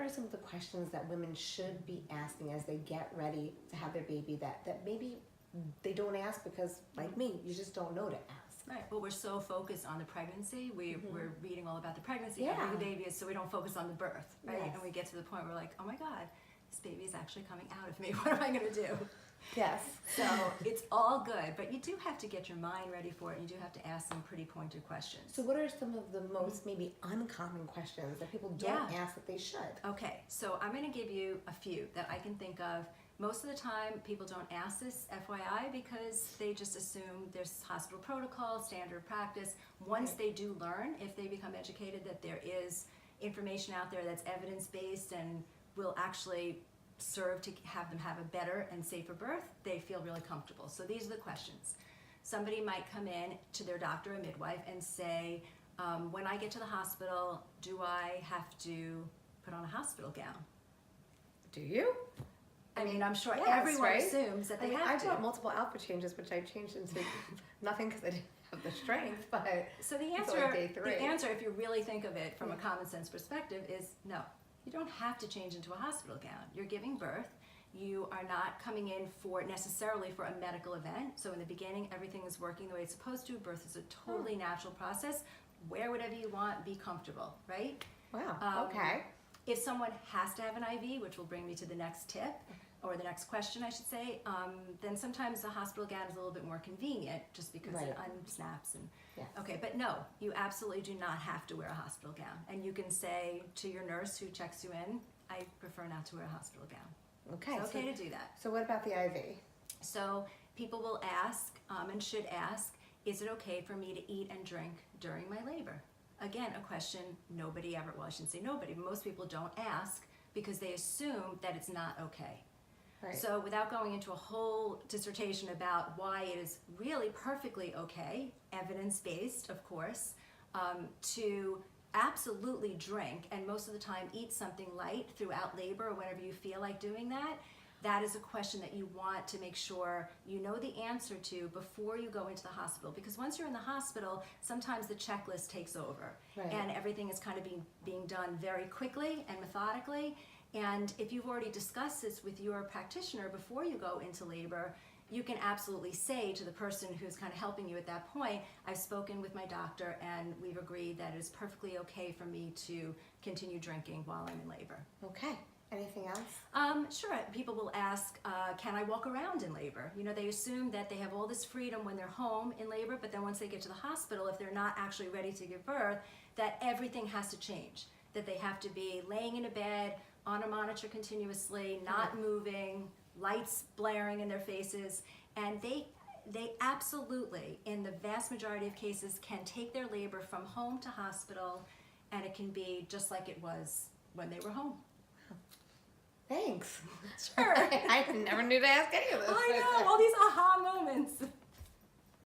are some of the questions that women should be asking as they get ready to have their baby that maybe they don't ask because, like me, you just don't know to ask? Right. Well, we're so focused on the pregnancy. We're reading all about the pregnancy, how big the baby is, so we don't focus on the birth, right? Yes. And we get to the point where we're like, oh my God, this baby is actually coming out of me. What am I going to do? Yes. So it's all good, but you do have to get your mind ready for it. You do have to ask some pretty pointed questions. So what are some of the most maybe uncommon questions that people don't ask that they should? Okay, so I'm going to give you a few that I can think of. Most of the time, people don't ask this, FYI, because they just assume there's hospital protocol, standard practice. Once they do learn, if they become educated, that there is information out there that's evidence-based and will actually serve to have them have a better and safer birth, they feel really comfortable. So these are the questions. Somebody might come in to their doctor or midwife and say, when I get to the hospital, do I have to put on a hospital gown? Do you? I mean, I'm sure yes, everyone right? assumes that they have I to. brought multiple outfit changes, which I changed into nothing because I didn't have the strength, but So the until like day 3. answer, if you really think of it from a common sense perspective, is no. You don't have to change into a hospital gown. You're giving birth. You are not coming in for necessarily for a medical event. So in the beginning, everything is working the way it's supposed to. Birth is a totally natural process. Wear whatever you want. Be comfortable, right? Wow. Okay. If someone has to have an IV, which will bring me to the next tip, or the next question, I should say, then sometimes the hospital gown is a little bit more convenient just because it unsnaps. And okay, but no, you absolutely do not have to wear a hospital gown. And you can say to your nurse who checks you in, I prefer not to wear a hospital gown. Okay. It's okay to do that. So what about the IV? So people will ask, and should ask, is it okay for me to eat and drink during my labor? Again, a question nobody ever, well, I shouldn't say nobody, but most people don't ask because they assume that it's not okay. Right. So without going into a whole dissertation about why it is really perfectly okay, evidence-based, of course, to absolutely drink, and most of the time eat something light throughout labor or whenever you feel like doing that, that is a question that you want to make sure you know the answer to before you go into the hospital. Because once you're in the hospital, sometimes the checklist takes over. Right. And everything is kind of being done very quickly and methodically. And if you've already discussed this with your practitioner before you go into labor, you can absolutely say to the person who's kind of helping you at that point, I've spoken with my doctor and we've agreed that it is perfectly okay for me to continue drinking while I'm in labor. Okay. Anything else? Sure. People will ask, can I walk around in labor? You know, they assume that they have all this freedom when they're home in labor, but then once they get to the hospital, if they're not actually ready to give birth, that everything has to change. That they have to be laying in a bed, on a monitor continuously, not moving, lights blaring in their faces, and they absolutely, in the vast majority of cases, can take their labor from home to hospital, and it can be just like it was when they were home. Thanks. Sure. I never knew to ask any of this. I know, all these aha moments.